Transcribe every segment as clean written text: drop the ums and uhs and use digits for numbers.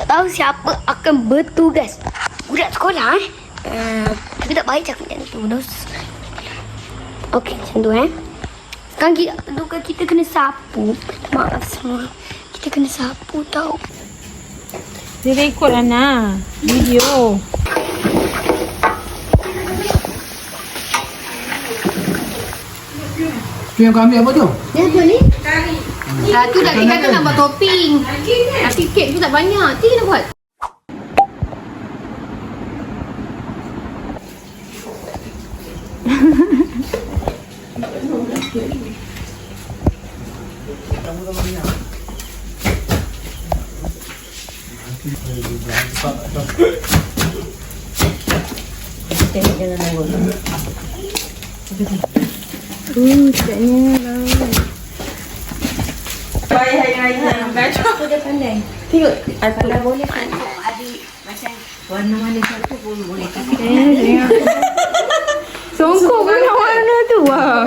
tahu siapa akan bertugas. Budak sekolah tapi tak baik cakap macam tu. Okey, macam tu Sekarang kita kena sapu. Maaf semua. Kita kena sapu tau. Dia rekod Ana video. Tu yang kau ambil apa tu? Ni apa ni? Kari. Tu dah kata nak buat topping. Tapi kek tu tak banyak. Cik nak buat. Sedapnya bau. Aku dah pandai. Tengok. Aku dah boleh tengok adik macam warna mana satu pun boleh tengok. Songkok kan warna tu wah.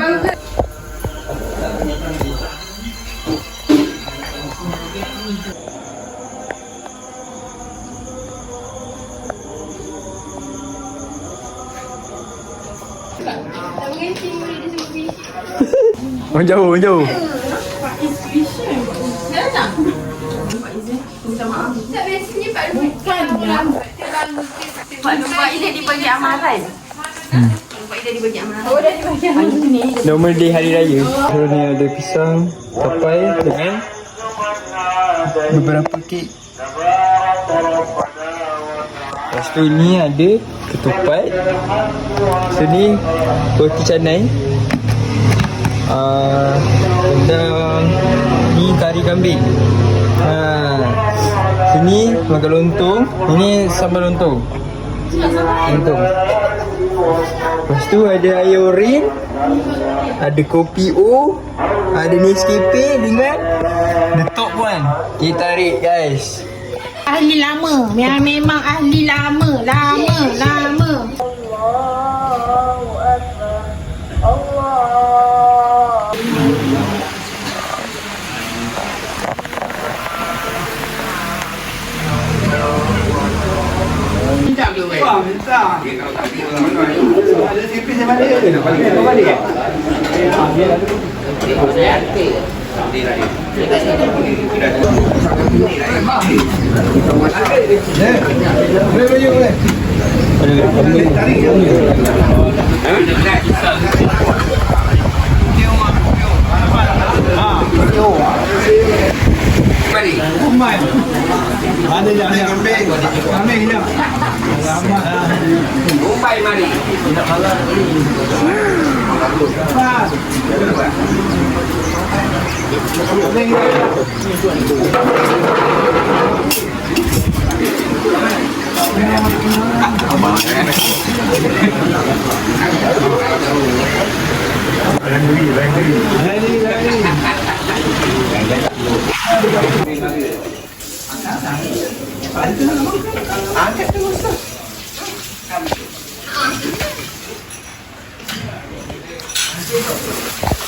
Menjauh. Pak Lumba ini dibagi amaran. Lumba ini dibagi amaran. Oh, dah dibagi amaran. Normal day hari raya. So ni ada pisang, tapai dengan beberapa kek. Lepas tu ni ada ketupat. Sini roti canai. Dan ni kari kambing. Sini makan lontong. Ini sambal lontong. Lepas tu ada air oren, ada kopi O, ada Nescafe dengan the top one. Kita tarik guys. Ahli lama. Memang ahli lama. Minta. Ada tipis yang mana? Kau balik. Ada jangan ambil ni. Mumbai mari.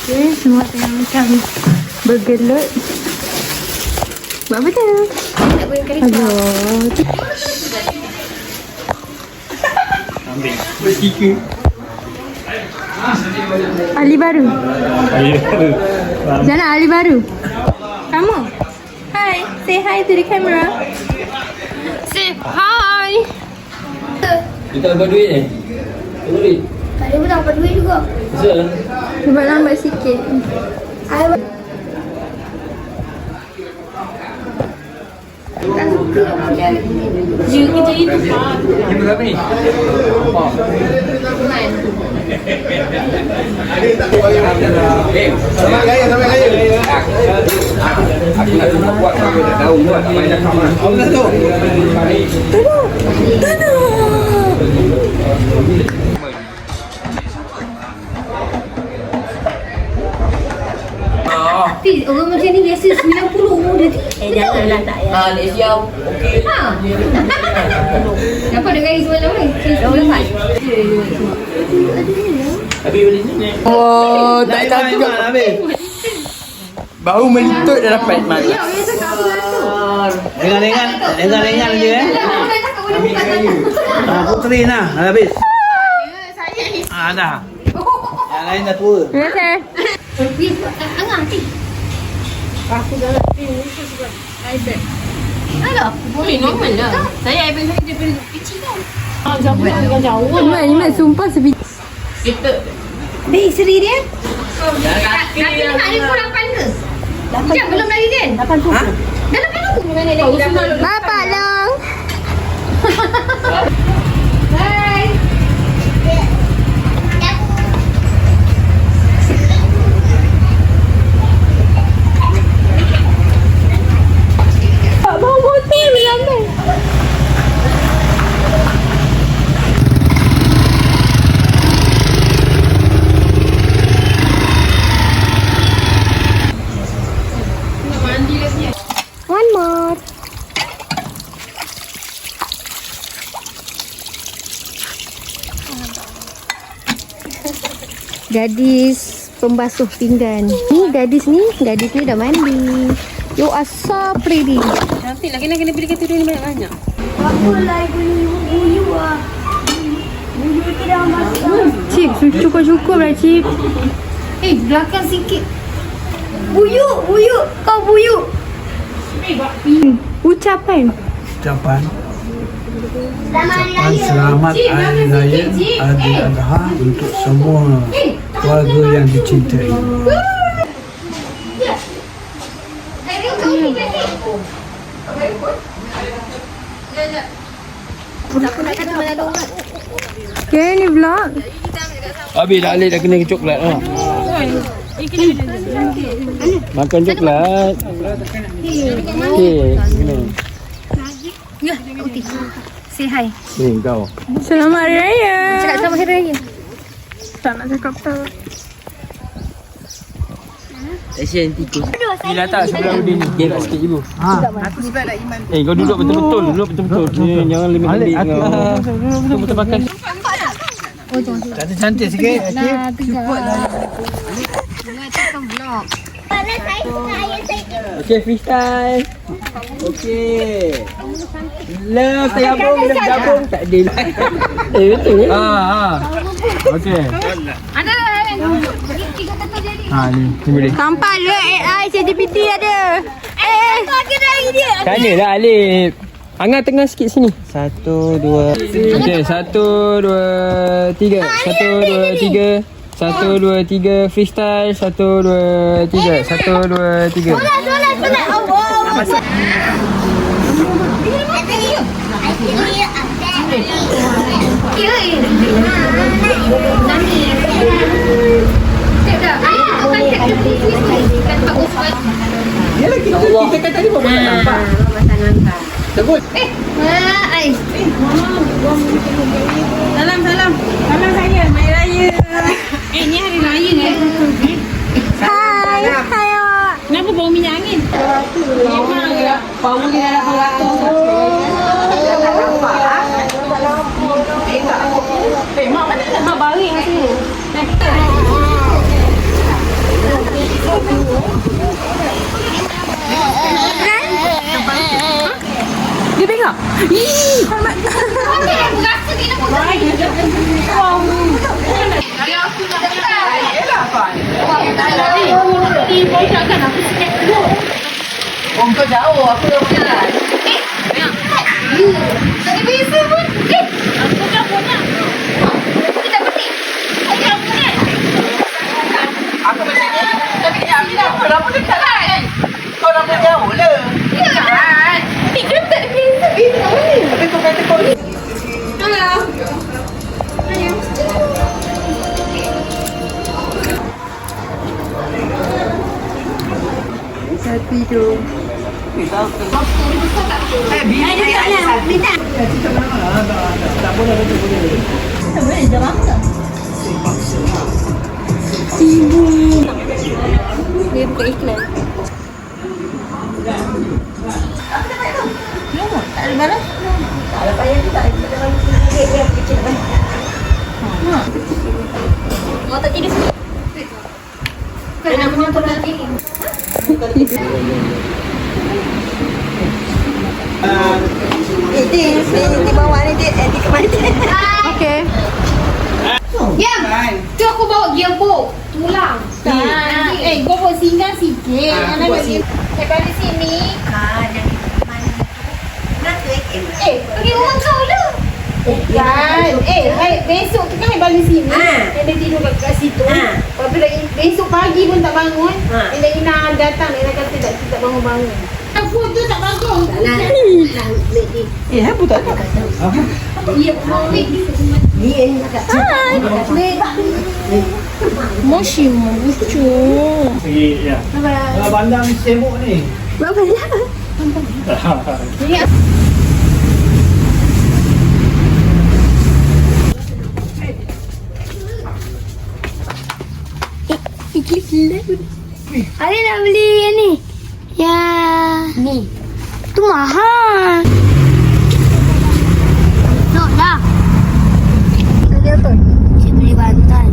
Okay, semua tengah macam bergelut. Buat apa tu? Tak boleh kali tu. Stiker. Ali baru. Jana Ali baru. Kamu? Hi, say hi to the camera. Say hi. Kita dapat duit ni? Duit? Tak ada pun tak dapat duit juga. Betul? Sebab lambat sikit. Tak suka macam You kerja itu Pak. Ini berapa ni? Apa? Selamat raya. Aku nak cuba buat apa tak tahu buat tak banyak kawan. Allah tu. Tanah. Tapi orang macam ni biasa 90 dia. Janganlah tak ya. Dia siap. Okey. Dapat dengan semalam ni. Dapat. Habis beli ni. Oh, tak tahu juga habis. Bau melintut dah dapat mak. Ya, dia cakap apa tu? Dengar je Putri nah, dah habis. Dah. Yang lain dah tua. Terima kasih. Angah nanti. Normal lah. Saya iPad saya daripada kecil tau. Iman sumpah sebiji. Baik isteri dia. Nanti nak ni pun 8 ke? 8 belum lagi kan? 8 tu. Dah 8 tu. Bapak Long. Hai. Bawa motor lambat. One more. Gadis pembasuh pinggan. Gadis ni dah mandi. You are so pretty. Nanti lagi nak kena belikan tudung ni banyak-banyak. Apa lah buyu ah. Buyu tu dah masuk. Cip, cukup lah Cip. Belakang sikit. Buyu. Kau buyu. Ucapan. Ucapan selamat Hari Raya Aidiladha untuk semua keluarga yang dicintai. Okay, ni vlog. Habis dah Alif dah kena ke coklat lah. Makan coklat. Okey, kena. Ya, Uti. Say hi. Ni kau. Selamat Hari Raya. Cakap selamat hari raya. Tak nak cakap tak. Action tikus. Ni tak sebelah Udin ni. Gerak sikit ibu. Kau duduk betul-betul. Ni jangan lemah-lemah kau. Betul-betul makan. Cantik-cantik sikit. Okey, freestyle. Okey. Love gabung tak adil. Betul ke? Okey. Ada. Ni boleh. Nampak le AI ChatGPT ada. Tanya lah Alif. Angah tengah sikit sini. 1, 2. Okey, 1, 2, 3. 1, 2, 3. 1, 2, 3. Freestyle. 1, 2, 3. 1, 2, 3. Solat. Allah. Kita kan tadi bawa nampak. Sebut. Salam saya. Hari Raya. Ni Hari Raya ni. Hai awak. Kenapa bau minyak angin? Memang ya. Bau ni dah beratus. Mak mana mak baring sini. Dia tengok. Ih, hormat. Rasa dia nak kau jauh, aku dah jalan. Tadi biasa pun. Aku dah punya. Kita pergi. Aku punya. Aku macam ni. Tapi dia kau dah pun dekat kan? Kau dah pun jauh lah. Kan? Kita tak biasa. Tapi kau kata kau ni. Hello. Ayo. Tidur. Dia buka iklan. Tak ada barang? Tak ada payah tu tak. Dia kecil banyak. Mau tak tidur sikit? Kau nak menonton lagi? Di bawah ni dia di kemana? Okey. Diam. Tu aku bawa gearbox. Tulang. Kau buat singgah sikit. Anak bagi. Balik sini. Pergi rumah kau lah. Kan. Besok kita kan balik sini. Dia tidur kat situ. Apabila besok pagi pun tak bangun. Bila Ina datang, Ina kata tak bangun-bangun. Food tu tak bagus. Apa tak ada? Moshi mau lucu. Ya. Bandang sibuk ni. Berapa ya? Ada nak beli yang ni. Ya. Ni. Tu mahal. No, dah. Tadi apa? Saya beli bantal.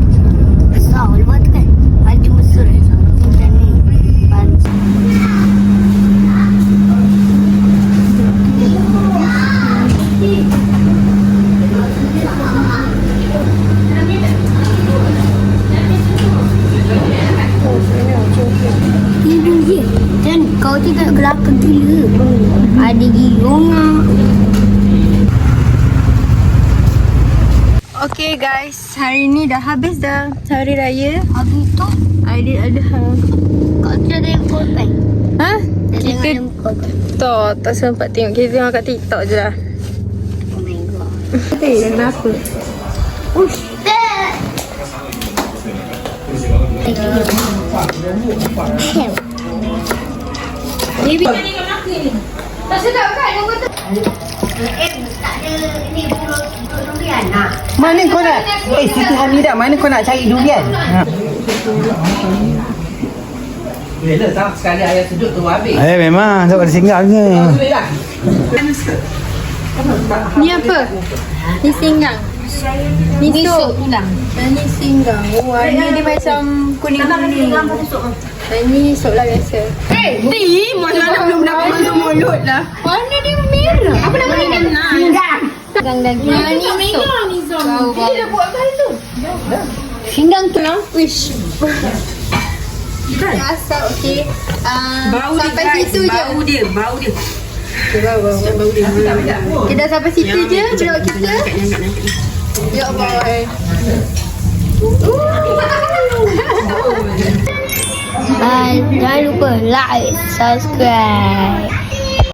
Besar lepas tu kan. Baju Mesir. Macam ni. Bantal. Tidur je. Dan kau tidak gelapkan gila. Ada giung. Okay guys, hari ni dah habis dah hari raya. Habis tu, Aidiladha. kau tu ada yang korban. Ha? Tengok Kita yang korban. tak sempat tengok. Kita tengok kat TikTok je lah. Oh my god. Kenapa? Baby tadi kau nak ni. Tak sedap kan yang kata? Tak ada ni buruk durian lah. Mana kau nak? Siti Hamidah, mana kau nak cari durian? Bila tak sekali ayat sejuk tu habis. Memang tak ada singgahnya. Ni apa? Ni singgang. Ni sup tulang. Ni singgang. Warna dia macam kuning-kuning. Ni sup lah biasa. Macam mana belum dapat masuk mulut lah. Warna dia merah. Apa nama dia? Singgang. Singgang daging. Ni sup. Dia dah buat kali tu. Singgang tu lah. Wish. Asal okey. Sampai situ je. Bau dia. Okay, bau dia. Kita dah sampai situ je. Jawab kita. Ya Allah. Jangan lupa like, subscribe.